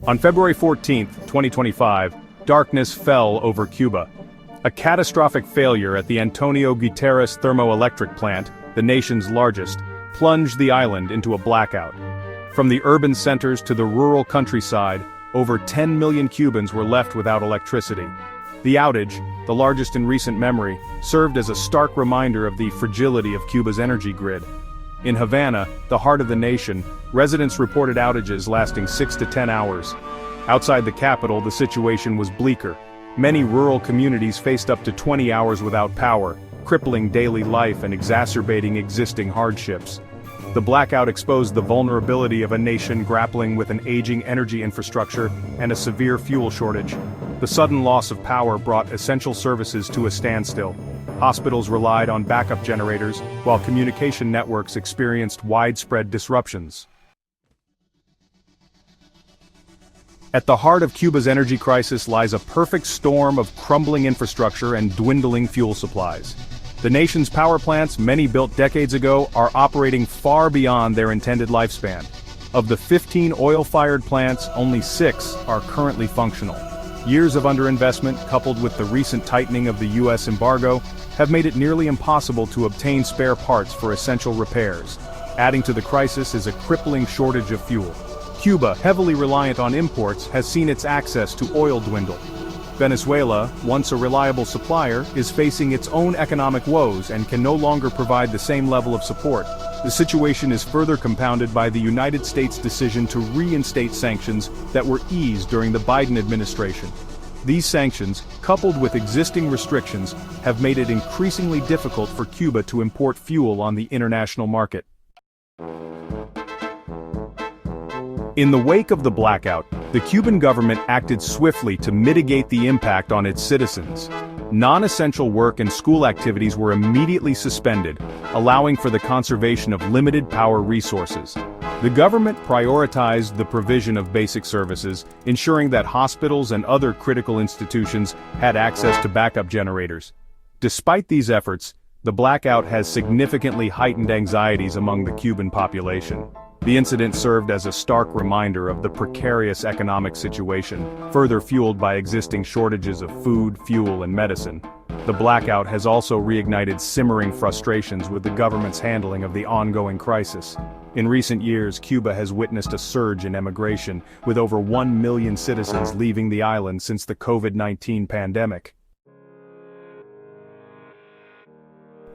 On February 14, 2025, darkness fell over Cuba. A catastrophic failure at the Antonio Guterres thermoelectric plant, the nation's largest, plunged the island into a blackout. From the urban centers to the rural countryside, over 10 million Cubans were left without electricity. The outage, the largest in recent memory, served as a stark reminder of the fragility of Cuba's energy grid. In Havana, the heart of the nation, residents reported outages lasting 6 to 10 hours. Outside the capital, the situation was bleaker. Many rural communities faced up to 20 hours without power, crippling daily life and exacerbating existing hardships. The blackout exposed the vulnerability of a nation grappling with an aging energy infrastructure and a severe fuel shortage. The sudden loss of power brought essential services to a standstill. Hospitals relied on backup generators, while communication networks experienced widespread disruptions. At the heart of Cuba's energy crisis lies a perfect storm of crumbling infrastructure and dwindling fuel supplies. The nation's power plants, many built decades ago, are operating far beyond their intended lifespan. Of the 15 oil-fired plants, only 6 are currently functional. Years of underinvestment, coupled with the recent tightening of the U.S. embargo, have made it nearly impossible to obtain spare parts for essential repairs. Adding to the crisis is a crippling shortage of fuel. Cuba, heavily reliant on imports, has seen its access to oil dwindle. Venezuela, once a reliable supplier, is facing its own economic woes and can no longer provide the same level of support. The situation is further compounded by the United States' decision to reinstate sanctions that were eased during the Biden administration. These sanctions, coupled with existing restrictions, have made it increasingly difficult for Cuba to import fuel on the international market. In the wake of the blackout, the Cuban government acted swiftly to mitigate the impact on its citizens. Non-essential work and school activities were immediately suspended, allowing for the conservation of limited power resources. The government prioritized the provision of basic services, ensuring that hospitals and other critical institutions had access to backup generators. Despite these efforts, the blackout has significantly heightened anxieties among the Cuban population. The incident served as a stark reminder of the precarious economic situation, further fueled by existing shortages of food, fuel, and medicine. The blackout has also reignited simmering frustrations with the government's handling of the ongoing crisis. In recent years, Cuba has witnessed a surge in emigration, with over 1 million citizens leaving the island since the COVID-19 pandemic.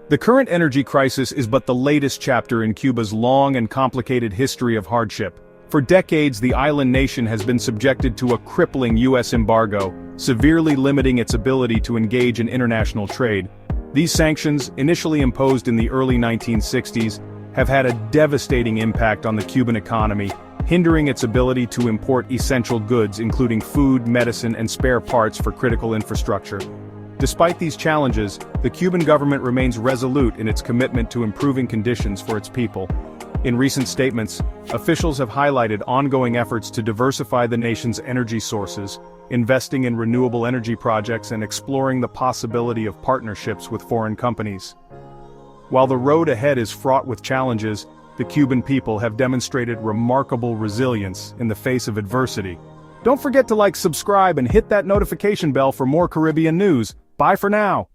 The current energy crisis is but the latest chapter in Cuba's long and complicated history of hardship. For decades, the island nation has been subjected to a crippling U.S. embargo, severely limiting its ability to engage in international trade. These sanctions, initially imposed in the early 1960s, have had a devastating impact on the Cuban economy, hindering its ability to import essential goods including food, medicine, and spare parts for critical infrastructure. Despite these challenges, the Cuban government remains resolute in its commitment to improving conditions for its people. In recent statements, officials have highlighted ongoing efforts to diversify the nation's energy sources, investing in renewable energy projects and exploring the possibility of partnerships with foreign companies. While the road ahead is fraught with challenges, the Cuban people have demonstrated remarkable resilience in the face of adversity. Don't forget to subscribe and hit that notification bell for more Caribbean news. Bye for now.